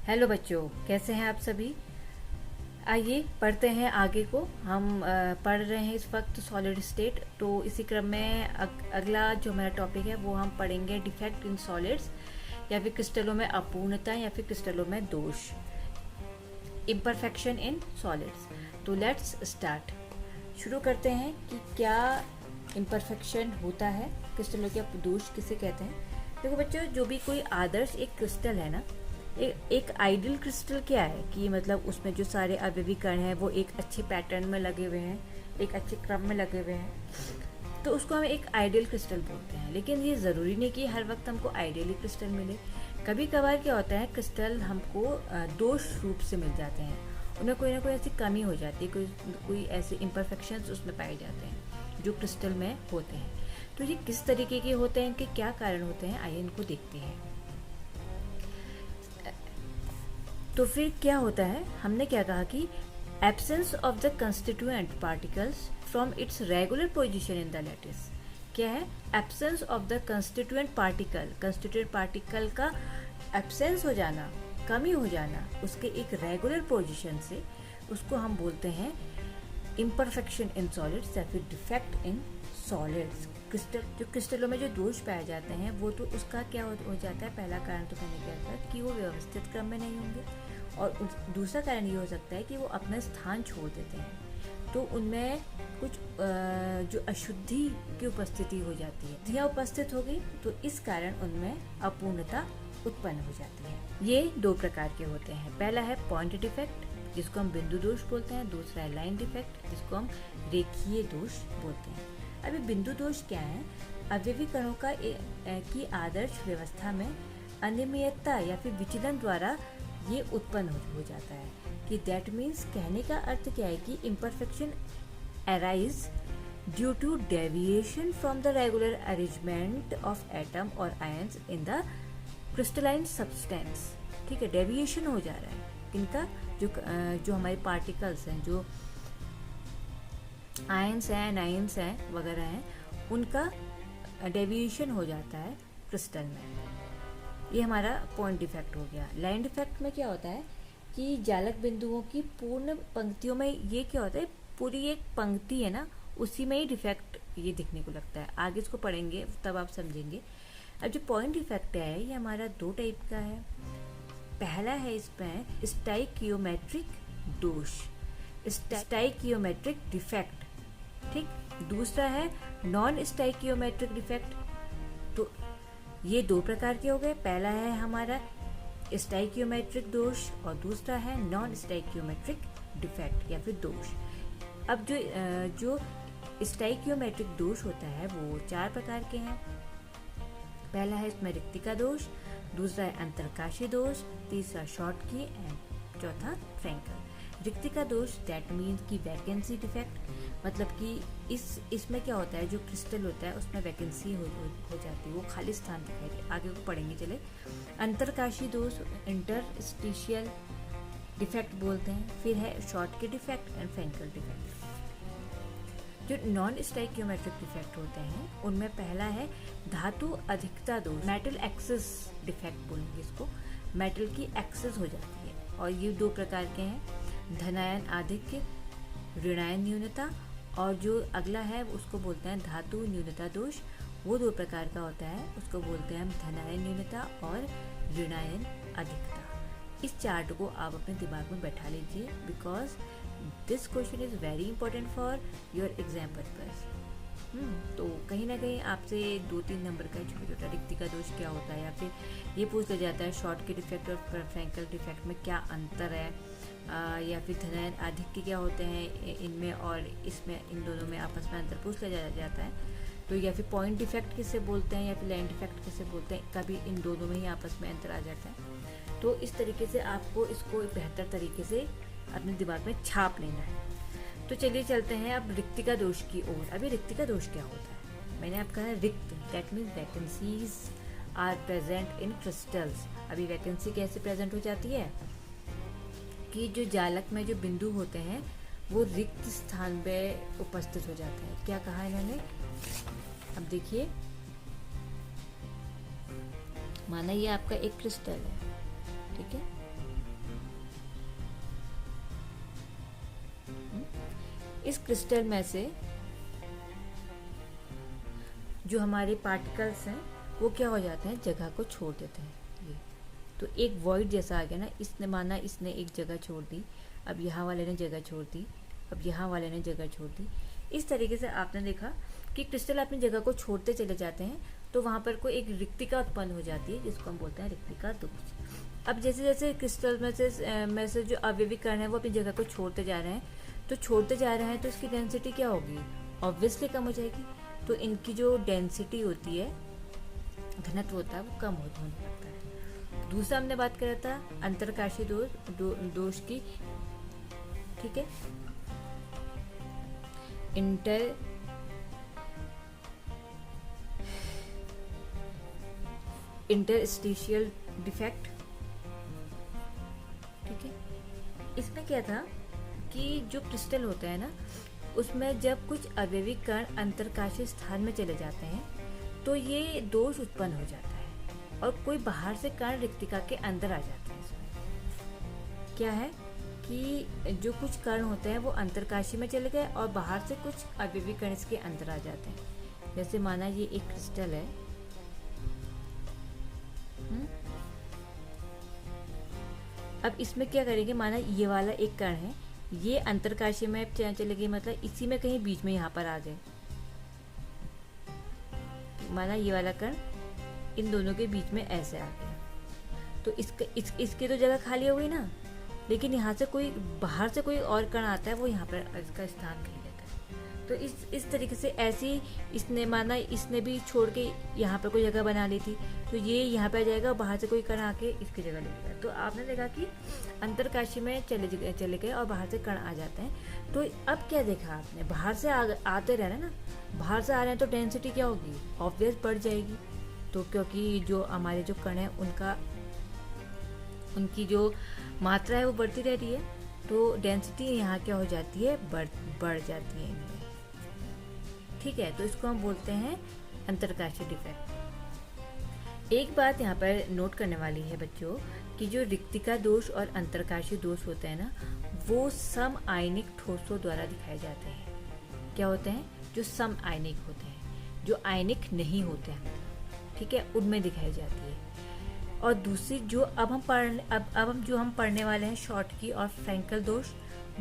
Hello बच्चों, कैसे हैं आप सभी। आइए पढ़ते हैं आगे को। हम पढ़ रहे हैं इस वक्त सॉलिड स्टेट। तो इसी क्रम में अगला जो हमारा टॉपिक है वो हम पढ़ेंगे डिफेक्ट इन सॉलिड्स, या फिर क्रिस्टलों में अपूर्णता या फिर क्रिस्टलों में दोष, इम्परफेक्शन इन सॉलिड्स। तो लेट्स स्टार्ट। शुरू करते हैं कि क्या इम्परफेक्शन होता है, क्रिस्टलों के दोष किसे कहते हैं। देखो बच्चों, जो भी कोई आदर्श एक क्रिस्टल है ना, एक आइडियल क्रिस्टल क्या है कि मतलब उसमें जो सारे अवयवी कण हैं वो एक अच्छे पैटर्न में लगे हुए हैं, एक अच्छे क्रम में लगे हुए हैं, तो उसको हम एक आइडियल क्रिस्टल बोलते हैं। लेकिन ये ज़रूरी नहीं कि हर वक्त हमको आइडियली क्रिस्टल मिले। कभी कभार क्या होता है, क्रिस्टल हमको दोष रूप से मिल जाते हैं, उनमें कोई ना कोई ऐसी कमी हो जाती है, कोई ऐसे इम्परफेक्शंस उसमें पाए जाते हैं जो क्रिस्टल में होते हैं। तो ये किस तरीके के होते हैं, इनके क्या कारण होते हैं, आइए इनको देखते हैं। तो फिर क्या होता है, हमने क्या कहा कि absence of the constituent particles from its regular position in the lattice. क्या है, absence of the constituent particle का एब्सेंस हो जाना, कमी हो जाना उसके एक रेगुलर पोजीशन से, उसको हम बोलते हैं इम्परफेक्शन इन सॉलिड्स या फिर डिफेक्ट इन सॉलिड्स। क्रिस्टलों में जो दोष पाए जाते हैं वो तो उसका क्या हो जाता है, पहला कारण तो मैंने क्या कहा कि वो व्यवस्थित क्रम में नहीं होंगे, और दूसरा कारण ये हो सकता है कि वो अपना स्थान छोड़ देते हैं, तो उनमें कुछ जो अशुद्धि की उपस्थिति हो जाती है, यह उपस्थित होगी तो इस कारण उनमें अपूर्णता उत्पन्न हो जाती है। ये दो प्रकार के होते हैं। पहला है पॉइंट डिफेक्ट, जिसको हम बिंदु दोष बोलते हैं। दूसरा है लाइन डिफेक्ट, जिसको हम रेखीय दोष बोलते हैं। अभी बिंदु दोष क्या है, अवयवी कणों की आदर्श व्यवस्था में अनियमितता या फिर विचलन द्वारा ये उत्पन्न हो जाता है। कि दैट मीन्स, कहने का अर्थ क्या है कि imperfection arise due to deviation from the regular arrangement of atom और ions in the crystalline substance. ठीक है, डेविएशन हो जा रहा है इनका, जो हमारे पार्टिकल्स हैं, जो आयंस हैं, नाइन्स हैं वगैरह हैं, उनका डेविएशन हो जाता है क्रिस्टल में। ये हमारा पॉइंट डिफेक्ट हो गया। लाइन डिफेक्ट में क्या होता है कि जालक बिंदुओं की पूर्ण पंक्तियों में ये क्या होता है, पूरी एक पंक्ति है ना, उसी में ही डिफेक्ट ये दिखने को लगता है। आगे इसको पढ़ेंगे तब आप समझेंगे। अब जो पॉइंट डिफेक्ट है ये हमारा दो टाइप का है। पहला है इसमें स्टाइकियोमेट्रिक दोष, स्टाइकियोमेट्रिक डिफेक्ट। ठीक, दूसरा है नॉन स्टाइकियोमेट्रिक डिफेक्ट। तो ये दो प्रकार के हो गए। पहला है हमारा स्टाइकियोमेट्रिक दोष और दूसरा है नॉन स्टाइकियोमेट्रिक डिफेक्ट या फिर दोष। अब जो स्टाइकियोमेट्रिक दोष होता है वो चार प्रकार के हैं। पहला है इसमें रिक्तिका दोष, दूसरा है अंतरकाशी दोष, तीसरा शॉर्टकी एंड चौथा फ्रैंकल। रिक्तिका दोष दैट मीन्स की वैकेंसी डिफेक्ट, मतलब कि इसमें क्या होता है, जो क्रिस्टल होता है उसमें वैकेंसी हो जाती है, वो खाली स्थान दिखाई दे। आगे को पढ़ेंगे चले। अंतरकाशी दोष इंटरस्टिशियल डिफेक्ट बोलते हैं। फिर है Schottky defect and Frenkel defect. जो नॉन स्टाइकियोमेट्रिक डिफेक्ट होते हैं उनमें पहला है धातु अधिकता दोष, मेटल एक्सेस डिफेक्ट बोलेंगे इसको। मेटल की एक्सेस हो जाती है, और ये दो प्रकार के हैं, धनायन आधिक्य, ऋणायन न्यूनता, और जो अगला है उसको बोलते हैं धातु न्यूनता दोष। वो दो प्रकार का होता है, उसको बोलते हैं हम धनायन न्यूनता और ऋणायन अधिकता। इस चार्ट को आप अपने दिमाग में बैठा लीजिए, because this question is very important for your exam purpose. तो कहीं ना कहीं आपसे 2-3 नंबर का छोटा छोटा रिक्तिका दोष क्या होता है, या फिर ये पूछ लिया जाता है शॉर्ट के डिफेक्ट और फ्रैंकल डिफेक्ट में क्या अंतर है, या फिर धनायन आधिक्य क्या होते हैं इनमें और इसमें, इन दोनों में आपस में अंतर पूछ लिया जाता है। तो या फिर पॉइंट डिफेक्ट किसे बोलते हैं या फिर लाइन डिफेक्ट किसे बोलते हैं, कभी इन दोनों में ही आपस में अंतर आ जाता है। तो इस तरीके से आपको इसको बेहतर तरीके से अपने दिमाग में छाप लेना है। तो चलिए चलते हैं अब रिक्तिका दोष की ओर। अभी रिक्तिका दोष क्या होता है, मैंने आपको कहा रिक्त, that means vacancies are present in crystals. अभी वैकेंसी कैसे प्रेजेंट हो जाती है कि जो जालक में जो बिंदु होते हैं वो रिक्त स्थान पे उपस्थित हो जाते हैं। क्या कहा इन्होंने, अब देखिए, माना ये आपका एक क्रिस्टल है, ठीक है, इस क्रिस्टल में से जो हमारे पार्टिकल्स हैं वो क्या हो जाते हैं, जगह को छोड़ देते हैं। ये तो एक वॉइड जैसा आ गया ना, इसने माना इसने एक जगह छोड़ दी, अब यहाँ वाले ने जगह छोड़ दी, अब यहाँ वाले ने जगह छोड़ दी। इस तरीके से आपने देखा कि क्रिस्टल अपनी जगह को छोड़ते चले जाते हैं तो वहाँ पर कोई एक रिक्तिका उत्पन्न हो जाती है, जिसको हम बोलते हैं रिक्तिका दोष। अब जैसे जैसे क्रिस्टल में से जो अवयवी कण है वो अपनी जगह को छोड़ते जा रहे हैं, तो छोड़ते जा रहे हैं तो इसकी डेंसिटी क्या होगी, ऑब्वियसली कम हो जाएगी। तो इनकी जो डेंसिटी होती है, घनत्व होता है, वो कम होने लगता है। दूसरा हमने बात करा था अंतरकाशीय दोष की, ठीक है, इंटरस्टिशियल डिफेक्ट, ठीक है। इसमें क्या था कि जो क्रिस्टल होता है ना, उसमें जब कुछ अवयवी कण अंतरकाशीय स्थान में चले जाते हैं तो ये दोष उत्पन्न हो जाता है और कोई बाहर से कण रिक्तिका के अंदर आ जाते हैं। इसमें क्या है कि जो कुछ कण होते हैं वो अंतरकाशी में चले गए और बाहर से कुछ अवयवी कण इसके अंदर आ जाते हैं। जैसे माना ये एक क्रिस्टल है, अब इसमें क्या करेंगे, माना ये वाला एक कण है, ये अंतरकाशी में चले गए, मतलब इसी में कहीं बीच में यहाँ पर आ गए। माना ये वाला कण इन दोनों के बीच में ऐसे आ गया, तो इसकी तो जगह खाली हो गई ना, लेकिन यहाँ से कोई बाहर से कोई और कण आता है, वो यहाँ पर इसका स्थान ले लेता है। तो इस तरीके से ऐसी इसने माना इसने भी छोड़ के यहाँ पर कोई जगह बना ली थी, तो ये यहाँ पे आ जाएगा, बाहर से कोई कण आके इसकी जगह ले लेगा। तो आपने देखा कि अंतरकाशी में चले गए और बाहर से कण आ जाते हैं। तो अब क्या देखा आपने, बाहर से आते रह रहे ना, बाहर से आ रहे हैं तो डेंसिटी क्या होगी, ऑब्वियस बढ़ जाएगी। तो क्योंकि जो हमारे जो कण है उनकी जो मात्रा है वो बढ़ती रह रही है, तो डेंसिटी यहाँ क्या हो जाती है, बढ़ जाती है इनमें, ठीक है। तो इसको हम बोलते हैं अंतरकाशीय डिफेक्ट। एक बात यहाँ पर नोट करने वाली है बच्चों कि जो रिक्तिका दोष और अंतरकाशीय दोष होते हैं ना, वो सम आयनिक ठोसों द्वारा दिखाए जाते हैं। क्या होते हैं, जो सम आयनिक होते हैं, जो आयनिक नहीं होते हैं, ठीक है, उनमें दिखाई जाती है। और दूसरी जो अब हम पढ़ने वाले हैं शॉर्टकी और फ्रैंकल दोष,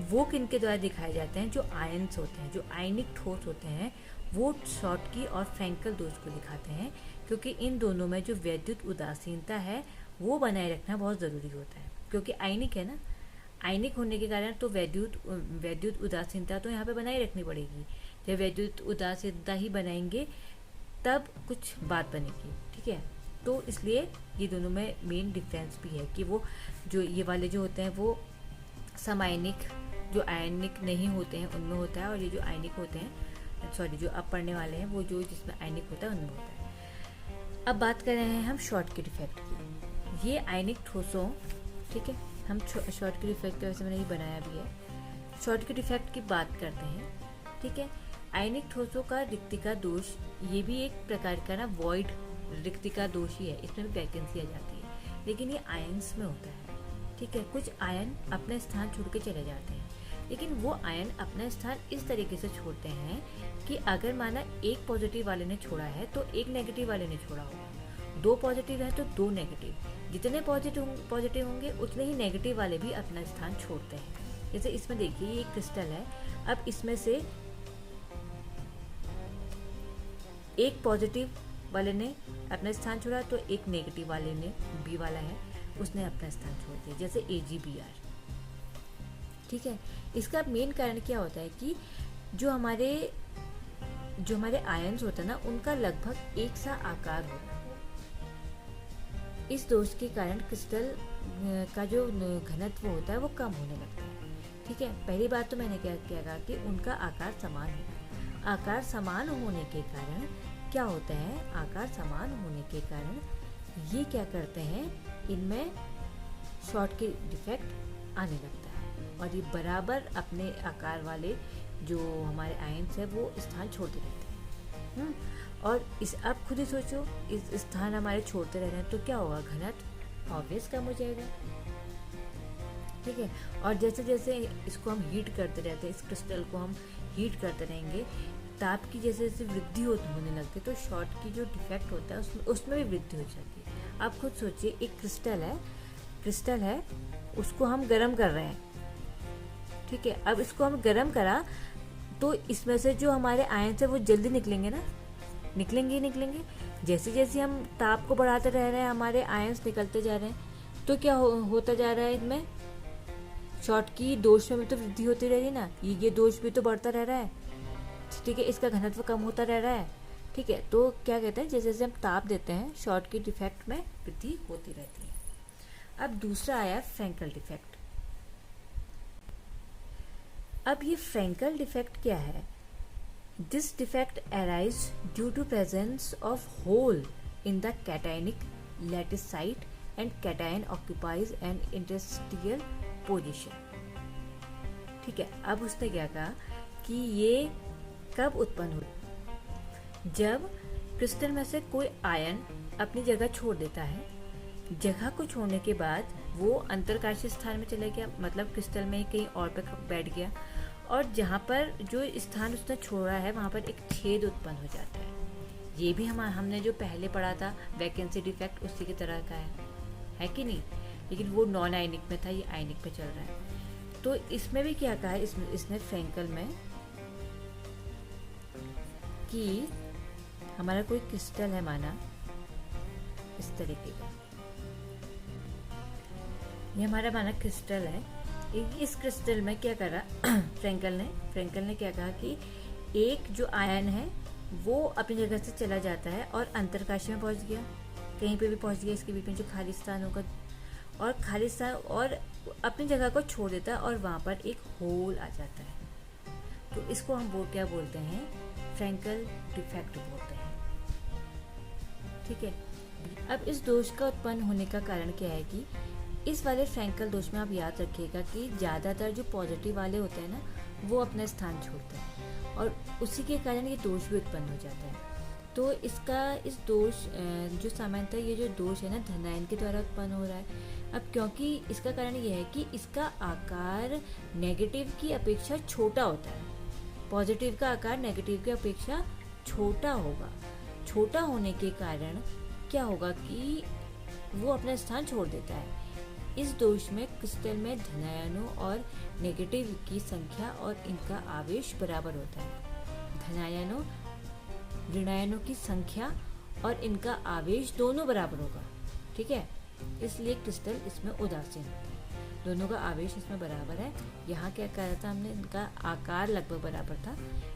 वो किनके द्वारा दिखाए जाते हैं, जो आयन्स होते हैं, जो आयनिक ठोस होते हैं, वो शॉर्टकी और फ्रैंकल दोष को दिखाते हैं। क्योंकि इन दोनों में जो वैद्युत उदासीनता है वो बनाए रखना बहुत ज़रूरी होता है, क्योंकि आयनिक है ना, आयनिक होने के कारण तो वैद्युत उदासीनता तो यहाँ पे बनाए रखनी पड़ेगी। जब वैद्युत उदासीनता ही बनाएंगे तब कुछ बात बनेगी, ठीक है। तो इसलिए ये दोनों में मेन डिफरेंस भी है कि वो जो ये वाले जो होते हैं वो समायनिक, जो आयनिक नहीं होते हैं उनमें होता है, और ये जो आयनिक होते हैं, सॉरी, जो अब पढ़ने वाले हैं वो जो जिसमें आयनिक होता है उनमें होता है। अब बात कर रहे हैं हम शॉर्टकी डिफेक्ट की। ये आयनिक ठोसों, ठीक है, हम शॉर्टकी डिफेक्ट की वजह से मैंने ये बनाया भी है। शॉर्टकी डिफेक्ट की बात करते हैं, ठीक है। आयनिक ठोसों का रिक्तिका दोष, ये भी एक प्रकार का ना वॉइड रिक्तिका दोष ही है, इसमें भी वैकेंसी आ जाती है, लेकिन ये आयन्स में होता है, ठीक है। कुछ आयन अपना स्थान छोड़ के चले जाते हैं, लेकिन वो आयन अपना स्थान इस तरीके से छोड़ते हैं कि अगर माना एक पॉजिटिव वाले ने छोड़ा है तो एक नेगेटिव वाले ने छोड़ा होगा, दो पॉजिटिव है तो दो नेगेटिव, जितने पॉजिटिव होंगे उतने ही नेगेटिव वाले भी अपना स्थान छोड़ते हैं। जैसे इसमें देखिए ये एक क्रिस्टल है, अब इसमें से एक पॉजिटिव वाले ने अपना स्थान छोड़ा तो एक नेगेटिव वाले ने, बी वाला है, उसने अपना स्थान छोड़ दिया, जैसे AgBr, ठीक है। इसका मेन कारण क्या होता है कि जो हमारे आयन्स होते हैं ना, उनका लगभग एक सा आकार होता है। इस दोष के कारण क्रिस्टल का जो घनत्व होता है वो कम होने लगता है, ठीक है। पहली बात तो मैंने क्या कहा कि उनका आकार समान होगा। आकार समान होने के कारण क्या होता है, आकार समान होने के कारण ये क्या करते हैं, इनमें शॉर्टकी डिफेक्ट आने लगता है और ये बराबर अपने आकार वाले जो हमारे आयन्स है वो स्थान छोड़ते रहते हैं। और अब खुद ही सोचो, इस स्थान हमारे छोड़ते रह रहे हैं तो क्या होगा, घनत्व ऑब्वियस कम हो जाएगा, ठीक है। और जैसे जैसे इसको हम हीट करते रहते हैं, इस क्रिस्टल को हम हीट करते रहेंगे, ताप की जैसे जैसे वृद्धि होने लगती है, तो शॉर्ट की जो डिफेक्ट होता है उसमें भी वृद्धि हो जाती है। आप खुद सोचिए, एक क्रिस्टल है, उसको हम गर्म कर रहे हैं, ठीक है। अब इसको हम गर्म करा तो इसमें से जो हमारे आयन है वो जल्दी निकलेंगे ना, निकलेंगे। जैसे जैसे हम ताप को बढ़ाते रह रहे हैं, हमारे आयन्स निकलते जा रहे हैं, तो क्या होता जा रहा है, इनमें शॉर्ट की दोष में भी तो वृद्धि होती रह रही है ना, ये दोष भी तो बढ़ता रह रहा है, ठीक है। इसका घनत्व कम होता रह रहा है, ठीक है। तो क्या कहते हैं, जैसे जैसे हम ताप देते हैं, शॉर्ट की डिफेक्ट में वृद्धि होती रहती है। अब दूसरा आया फ्रैंकल डिफेक्ट। अब ये फ्रैंकल डिफेक्ट क्या है? This defect arise due to presence of hole in the cationic lattice site and cation occupies an interstitial position, ठीक है। अब उसने क्या कहा कि ये कब उत्पन्न हो, जब क्रिस्टल में से कोई आयन अपनी जगह छोड़ देता है, जगह को छोड़ने के बाद वो अंतरकाशीय स्थान में चले गया, मतलब क्रिस्टल में कहीं और पे बैठ गया, और जहाँ पर जो स्थान उसने छोड़ा है वहाँ पर एक छेद उत्पन्न हो जाता है। ये भी हमने जो पहले पढ़ा था वैकेंसी डिफेक्ट, उसी की तरह का है कि नहीं, लेकिन वो नॉन आयनिक में था, ये आयनिक में चल रहा है। तो इसमें भी क्या कहा है, इसने फ्रैंकल में कि हमारा कोई क्रिस्टल है, माना इस तरीके का, ये हमारा माना क्रिस्टल है। इस क्रिस्टल में क्या करा फ्रैंकल ने क्या कहा कि एक जो आयन है वो अपनी जगह से चला जाता है और अंतरकाशी में पहुंच गया, कहीं पे भी पहुंच गया, इसके बीच में जो खाली स्थान होगा, और खाली स्थान और अपनी जगह को छोड़ देता है और वहाँ पर एक होल आ जाता है। तो इसको हम क्या बोलते हैं, फ्रैंकल डिफेक्ट बोलते हैं, ठीक है। अब इस दोष का उत्पन्न होने का कारण क्या है कि इस वाले फ्रैंकल दोष में आप याद रखिएगा कि ज़्यादातर जो पॉजिटिव वाले होते हैं ना, वो अपना स्थान छोड़ते हैं और उसी के कारण ये दोष भी उत्पन्न हो जाता है। तो इस दोष जो सामान्यतः ये जो दोष है ना, धनायन के द्वारा उत्पन्न हो रहा है। अब क्योंकि इसका कारण ये है कि इसका आकार नेगेटिव की अपेक्षा छोटा होता है, पॉजिटिव का आकार नेगेटिव की अपेक्षा छोटा होगा। छोटा होने के कारण क्या होगा कि वो अपना स्थान छोड़ देता है। इस दोष में क्रिस्टल में धनायनों और नेगेटिव की संख्या और इनका आवेश बराबर होता है। धनायनों ऋणायनों की संख्या और इनका आवेश दोनों बराबर होगा, ठीक है। इसलिए क्रिस्टल इसमें उदासीन होता है, दोनों का आवेश इसमें बराबर है। यहाँ क्या कहा था हमने, इनका आकार लगभग बराबर था,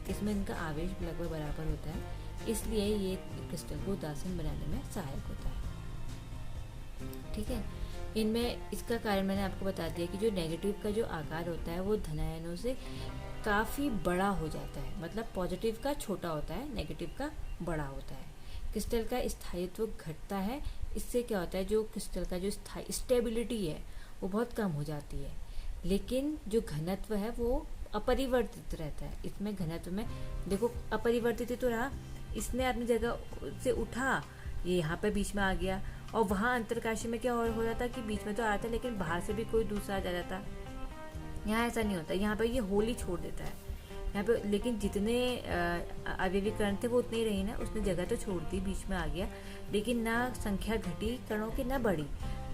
इसमें इनका आवेश लगभग बराबर होता है, इसलिए ये क्रिस्टल को उदासीन बनाने में सहायक होता है, ठीक है। इनमें इसका कारण मैंने आपको बता दिया कि जो नेगेटिव का जो आकार होता है वो धनायनों से काफ़ी बड़ा हो जाता है, मतलब पॉजिटिव का छोटा होता है, नेगेटिव का बड़ा होता है। क्रिस्टल का स्थायित्व घटता है, इससे क्या होता है, जो क्रिस्टल का जो स्टेबिलिटी है वो बहुत कम हो जाती है, लेकिन जो घनत्व है वो अपरिवर्तित रहता है। इसमें घनत्व में देखो अपरिवर्तित तो रहा, इसने अपनी जगह से उठा, ये यहाँ पे बीच में आ गया, और वहाँ अंतरकाशी में क्या हो रहा था कि बीच में तो आ रहा था लेकिन बाहर से भी कोई दूसरा आ जाता था। यहाँ ऐसा नहीं होता, यहाँ पे ये होल ही छोड़ देता है यहाँ पे, लेकिन जितने अवयवीकरण थे वो उतने ही रही ना, उसने जगह तो छोड़ दी, बीच में आ गया, लेकिन ना संख्या घटी कणों की ना बढ़ी,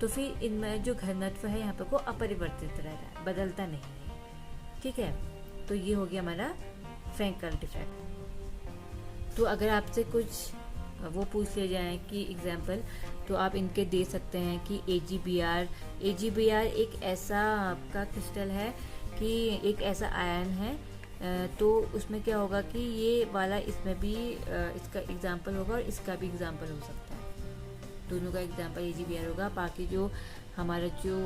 तो फिर इनमें जो घनत्व है यहाँ पे को अपरिवर्तित रह रहा है, बदलता नहीं है, ठीक है। तो ये हो गया हमारा फ्रैंकल डिफेक्ट। तो अगर आपसे कुछ वो पूछ ले जाए कि एग्जाम्पल, तो आप इनके दे सकते हैं कि AgBr एक ऐसा आपका क्रिस्टल है कि एक ऐसा आयन है, तो उसमें क्या होगा कि ये वाला इसमें भी इसका एग्जाम्पल होगा और इसका भी एग्जाम्पल हो सकता है, दोनों का एग्जाम्पल AgBr होगा। बाकी जो हमारा जो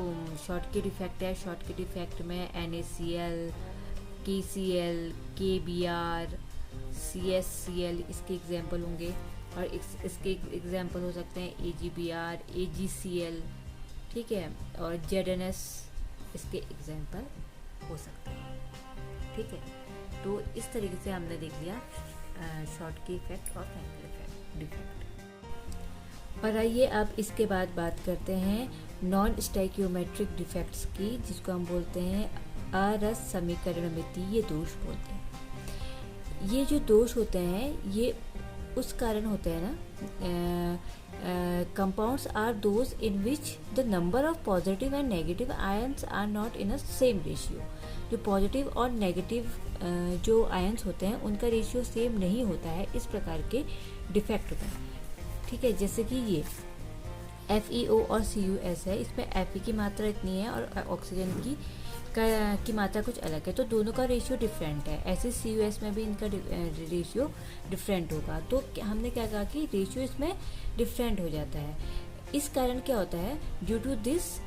शॉर्ट की डिफेक्ट है, शॉर्ट की डिफेक्ट में NaCl, KCl, KBr, CSCl इसके एग्जाम्पल होंगे, और इसके एग्जाम्पल हो सकते हैं AgBr, AgCl, ठीक है, और ZnS इसके एग्जाम्पल हो सकते हैं, ठीक है। तो इस तरीके से हमने देख लिया शॉर्ट की इफेक्ट और फ्रैंकल डिफेक्ट। और आइए अब इसके बाद बात करते हैं नॉन स्टाइकियोमेट्रिक डिफेक्ट्स की, जिसको हम बोलते हैं अरस समीकरणमितीय दोष बोलते हैं। ये जो दोष होते हैं ये उस कारण होते हैं ना, compounds are those in which the number of positive and negative ions are not in a same ratio। जो पॉजिटिव और नेगेटिव जो आयंस होते हैं उनका रेशियो सेम नहीं होता है, इस प्रकार के डिफेक्ट होता है। ठीक है, जैसे कि ये FeO और CuS है, इसमें Fe की मात्रा इतनी है और ऑक्सीजन की मात्रा कुछ अलग है, तो दोनों का रेशियो डिफरेंट है। ऐसे CuS में भी इनका रेशियो डिफरेंट होगा। तो हमने क्या कहा कि रेशियो इसमें डिफरेंट हो जाता है। इस कारण क्या होता है, ड्यू टू दिस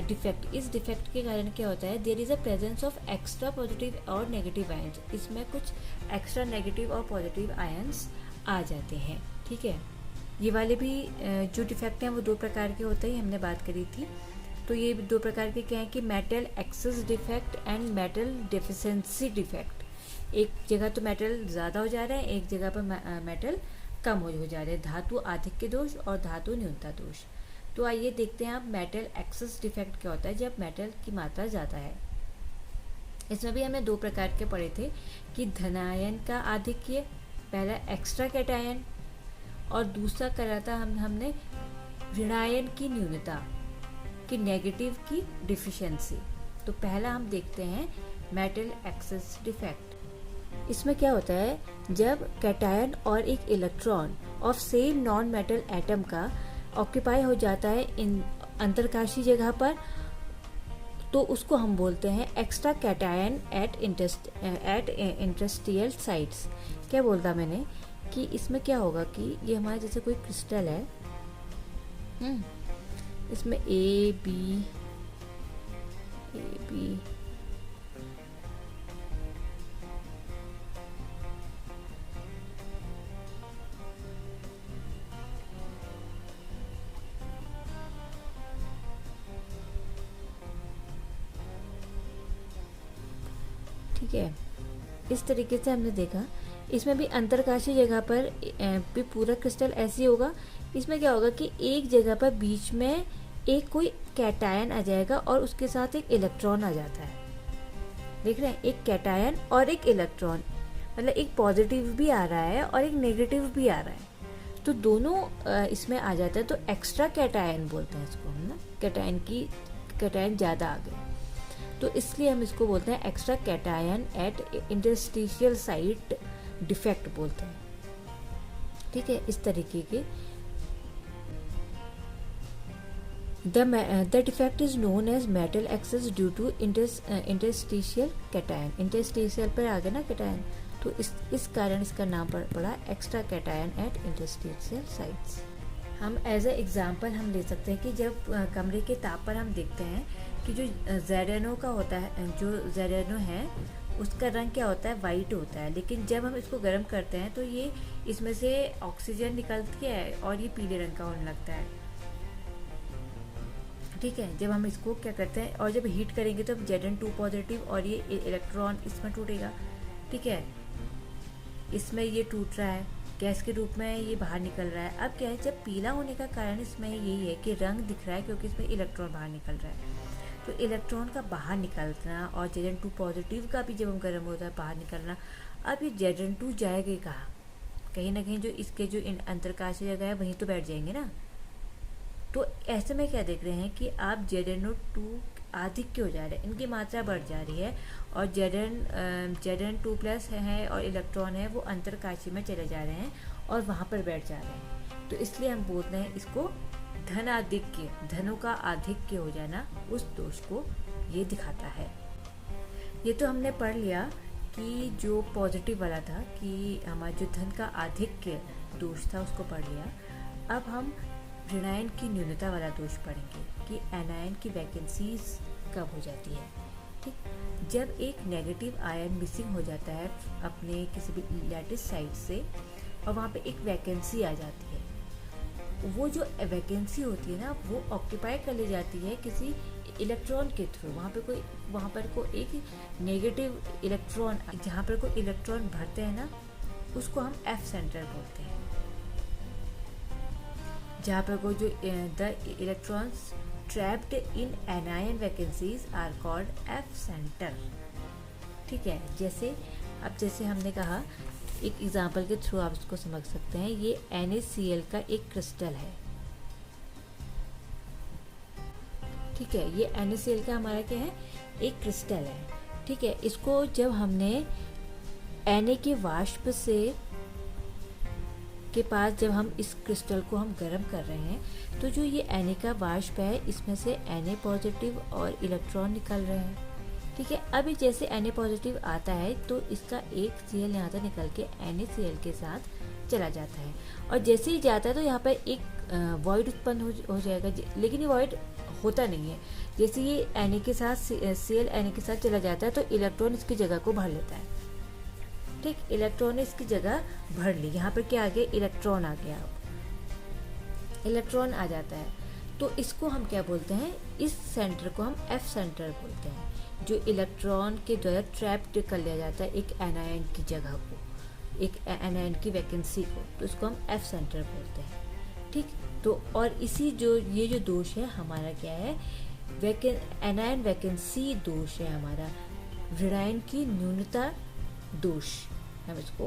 डिफेक्ट, इस डिफेक्ट के कारण क्या होता है, there is a presence of extra positive और नेगेटिव आयंस। इसमें कुछ एक्स्ट्रा नेगेटिव और पॉजिटिव आयंस आ जाते हैं। ठीक है, ये वाले भी जो डिफेक्ट हैं वो दो प्रकार के होते हैं, हमने बात करी थी। तो ये दो प्रकार के क्या हैं कि metal access defect and metal deficiency defect. एक जगह तो मेटल ज़्यादा हो जा रहा है, एक जगह पर मेटल कम हो जा रहा है, धातु आधिक्य दोष और धातु न्यूनता दोष। तो आइए देखते हैं आप मेटल एक्सेस डिफेक्ट क्या होता है जब मेटल की मात्रा ज़्यादा है। इसमें भी हमें दो प्रकार के पढ़े थे कि धनायन का आधिक्य, पहला एक्स्ट्रा कैटायन, और दूसरा करा था हमने ऋणायन की न्यूनता, कि नेगेटिव की डिफिशिएंसी। तो पहला हम देखते हैं मेटल एक्सेस डिफेक्ट। इसमें क्या होता है, जब कैटायन और एक electron of same non metal atom का ऑक्यूपाई हो जाता है इन अंतरकाशी जगह पर, तो उसको हम बोलते हैं extra cation at interstitial sites. क्या बोलता मैंने कि इसमें क्या होगा कि ये हमारा जैसे कोई क्रिस्टल है, इसमें ए बी ठीक है, इस तरीके से हमने देखा। इसमें भी अंतरकाशी जगह पर भी पूरा क्रिस्टल ऐसे होगा। इसमें क्या होगा कि एक जगह पर बीच में एक कोई कैटायन आ जाएगा और उसके साथ एक इलेक्ट्रॉन आ जाता है। देख रहे हैं, एक कैटायन और एक इलेक्ट्रॉन, मतलब एक पॉजिटिव भी आ रहा है और एक नेगेटिव भी आ रहा है, तो दोनों इसमें आ जाता है। तो एक्स्ट्रा कैटायन बोलते हैं इसको हम ना, कैटायन ज़्यादा आ गए, तो इसलिए हम इसको बोलते हैं extra cation at interstitial site defect बोलते हैं। ठीक है, इस तरीके के the defect is known as metal excess due to interstitial cation. Interstitial पर आ गया ना कैटायन, तो इस कारण इसका नाम पड़ा extra cation at interstitial sites. हम एज ए एग्जाम्पल हम ले सकते हैं कि जब कमरे के ताप पर हम देखते हैं कि जो ZnO का होता है, जो ZnO है उसका रंग क्या होता है, वाइट होता है। लेकिन जब हम इसको गर्म करते हैं तो ये इसमें से ऑक्सीजन निकलती है और ये पीले रंग का होने लगता है। ठीक है, जब हम इसको क्या करते हैं और जब हीट करेंगे तो Zn2 पॉजिटिव और ये इलेक्ट्रॉन इसमें टूटेगा। ठीक है, इसमें ये टूट रहा है, गैस के रूप में ये बाहर निकल रहा है। अब क्या है, जब पीला होने का कारण इसमें यही है कि रंग दिख रहा है क्योंकि इसमें इलेक्ट्रॉन बाहर निकल रहा है। तो इलेक्ट्रॉन का बाहर निकलना और Zn2 पॉजिटिव का भी जब हम गर्म होता है बाहर निकलना। अब ये Zn2 जाएगा कहाँ, कहीं ना कहीं जो इसके जो अंतरकाशी जगह है वहीं तो बैठ जाएंगे ना। तो ऐसे में क्या देख रहे हैं कि आप ZnO2 आधिक्य हो जा रहे हैं, इनकी मात्रा बढ़ जा रही है और Zn2 प्लस है और इलेक्ट्रॉन है वो अंतरकाशी में चले जा रहे हैं और वहाँ पर बैठ जा रहे हैं। तो इसलिए हम बोलते हैं इसको धनाधिक्य, धनों का आधिक्य हो जाना, उस दोष को ये दिखाता है। ये तो हमने पढ़ लिया कि जो पॉजिटिव वाला था कि हमारा जो धन का आधिक्य दोष था उसको पढ़ लिया। अब हम ऋणायन की न्यूनता वाला दोष पढ़ेंगे कि एनायन की वैकेंसीज कब हो जाती है। ठीक, जब एक नेगेटिव आयन मिसिंग हो जाता है अपने किसी भी लैटिस साइड से और वहाँ पे एक वैकेंसी आ जाती है, वो जो वैकेंसी होती है ना वो ऑक्यूपाई कर ली जाती है किसी इलेक्ट्रॉन के थ्रू। वहाँ पर कोई एक नेगेटिव इलेक्ट्रॉन, जहाँ पर कोई इलेक्ट्रॉन भरते हैं ना उसको हम F सेंटर बोलते हैं। जहाँ पर कोई जो the electrons trapped in anion vacancies are called F centre. ठीक है, जैसे हमने कहा, एक एग्जांपल के थ्रू आप इसको समझ सकते हैं। ये NaCl का एक क्रिस्टल है। ठीक है, ये NaCl का हमारा क्या है, एक क्रिस्टल है। ठीक है, इसको जब हमने Na के वाष्प से के पास जब हम इस क्रिस्टल को हम गर्म कर रहे हैं, तो जो ये Na का वाष्प है, इसमें से Na पॉजिटिव और इलेक्ट्रॉन निकल रहे हैं। ठीक है, अभी जैसे Na पॉजिटिव आता है तो इसका एक Cl यहाँ से निकल के NaCl के साथ चला जाता है, और जैसे ही जाता है तो यहाँ पर एक वॉइड उत्पन्न हो जाएगा, लेकिन ये वॉइड होता नहीं है। जैसे ये Na के साथ Cl Na के साथ चला जाता है तो इलेक्ट्रॉन इसकी जगह को भर लेता है। ठीक, इलेक्ट्रॉन ने इसकी जगह भर ली। यहाँ पर क्या आ गया, इलेक्ट्रॉन आ गया, इलेक्ट्रॉन आ जाता है। तो इसको हम क्या बोलते हैं, इस सेंटर को हम एफ सेंटर बोलते हैं, जो इलेक्ट्रॉन के द्वारा ट्रैप्ड कर लिया जाता है एक एनायन की जगह को, एक एनायन की वैकेंसी को, तो इसको हम एफ सेंटर बोलते हैं। ठीक, तो और इसी ये जो दोष है हमारा क्या है, एनायन वैकेंसी दोष है हमारा, ऋणायन की न्यूनता दोष हम इसको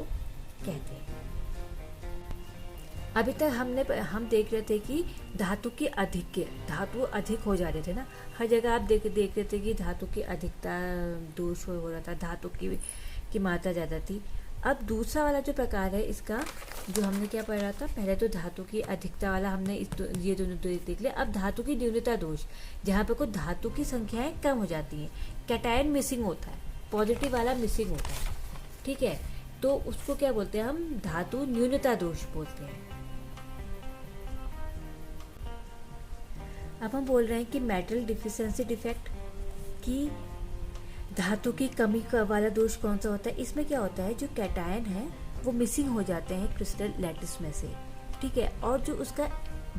कहते हैं। अभी तक हम देख रहे थे कि धातु अधिक हो जा रहे थे ना, हर जगह आप देख रहे थे कि धातु की अधिकता दोष हो रहा था, धातु की मात्रा ज़्यादा थी। अब दूसरा वाला जो प्रकार है इसका, जो हमने क्या पढ़ा था, पहले तो धातु की अधिकता वाला हमने ये दोनों देख लिया। अब धातु की न्यूनता दोष, जहाँ पे कुछ धातु की संख्याएं कम हो जाती हैं, कैटायन मिसिंग होता है, पॉजिटिव वाला मिसिंग होता है। ठीक है, तो उसको क्या बोलते हैं हम, धातु न्यूनता दोष बोलते हैं। अब हम बोल रहे हैं कि मेटल डिफिशिएंसी डिफेक्ट, की धातु की कमी का वाला दोष कौन सा होता है। इसमें क्या होता है, जो कैटायन है वो मिसिंग हो जाते हैं क्रिस्टल लैटिस में से। ठीक है, और जो उसका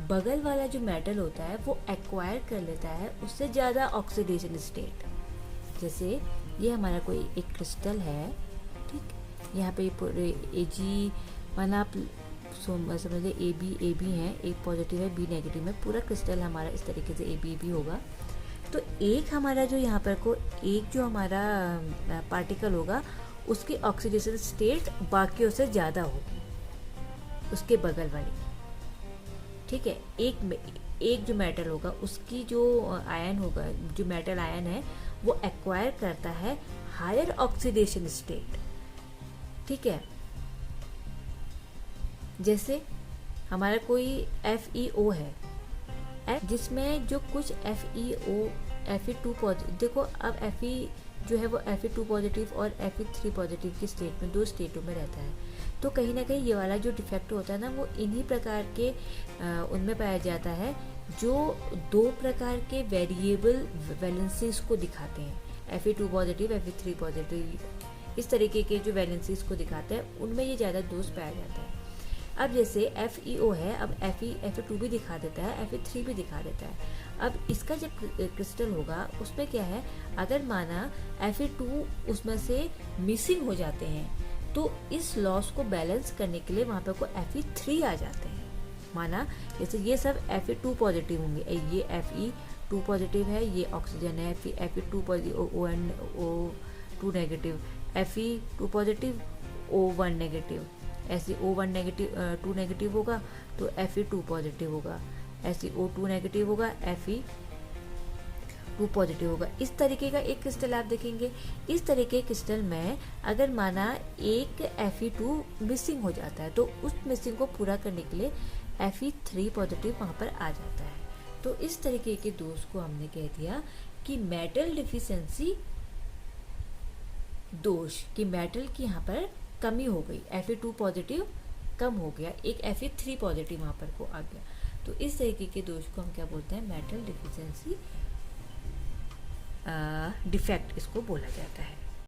बगल वाला जो मेटल होता है वो एक्वायर कर लेता है उससे ज़्यादा ऑक्सीडेशन स्टेट। जैसे ये हमारा कोई एक क्रिस्टल है, ठीक, यहाँ पे Ag वन आप समझिए ए बी है, एक पॉजिटिव है बी नेगेटिव है, पूरा क्रिस्टल हमारा इस तरीके से ए बी होगा। तो एक हमारा जो यहाँ पर को एक जो हमारा पार्टिकल होगा उसकी ऑक्सीडेशन स्टेट बाकियों से ज़्यादा होगी, उसके बगल वाली। ठीक है, एक जो मेटल होगा उसकी जो आयन होगा, जो मेटल आयन है वो एक्वायर करता है हायर ऑक्सीडेशन स्टेट। ठीक है, जैसे हमारा कोई FeO है, जिसमें जो कुछ Fe2 पॉजिटिव, देखो अब Fe जो है वो Fe2 पॉजिटिव और Fe3 पॉजिटिव की स्टेट में, दो स्टेटों में रहता है। तो कहीं ना कहीं ये वाला जो डिफेक्ट होता है ना, वो इन्हीं प्रकार के उनमें पाया जाता है जो दो प्रकार के वेरिएबल वैलेंसीज को दिखाते हैं। Fe2 पॉजिटिव, Fe3 पॉजिटिव, इस तरीके के जो वैलेंसीज को दिखाते हैं उनमें ये ज़्यादा दोष पाया जाता है। अब जैसे FeO है, अब Fe2 भी दिखा देता है, Fe3 भी दिखा देता है। अब इसका जब क्रिस्टल होगा उसमें क्या है, अगर माना Fe2 उसमें से मिसिंग हो जाते हैं तो इस लॉस को बैलेंस करने के लिए वहाँ पर को Fe3 आ जाते हैं। माना जैसे ये सब Fe2 पॉजिटिव होंगे, ये Fe2 पॉजिटिव है, ये ऑक्सीजन है, Fe2 positive, O2 negative, Fe2 positive, O1 negative, ऐसे O1 नेगेटिव 2 नेगेटिव होगा तो Fe2 पॉजिटिव होगा, ऐसे O2 नेगेटिव होगा, Fe2 पॉजिटिव होगा। इस तरीके का एक क्रिस्टल आप देखेंगे। इस तरीके के क्रिस्टल में अगर माना एक Fe2 मिसिंग हो जाता है तो उस मिसिंग को पूरा करने के लिए Fe3 पॉजिटिव वहाँ पर आ जाता है। तो इस तरीके के दोष को हमने कह दिया कि मेटल डिफिशिएंसी दोष, कि मेटल की यहाँ पर कमी हो गई, Fe2 पॉजिटिव कम हो गया, एक Fe3 पॉजिटिव वहाँ पर को आ गया। तो इस तरीके के दोष को हम क्या बोलते हैं, मेटल डिफिशिएंसी डिफेक्ट इसको बोला जाता है।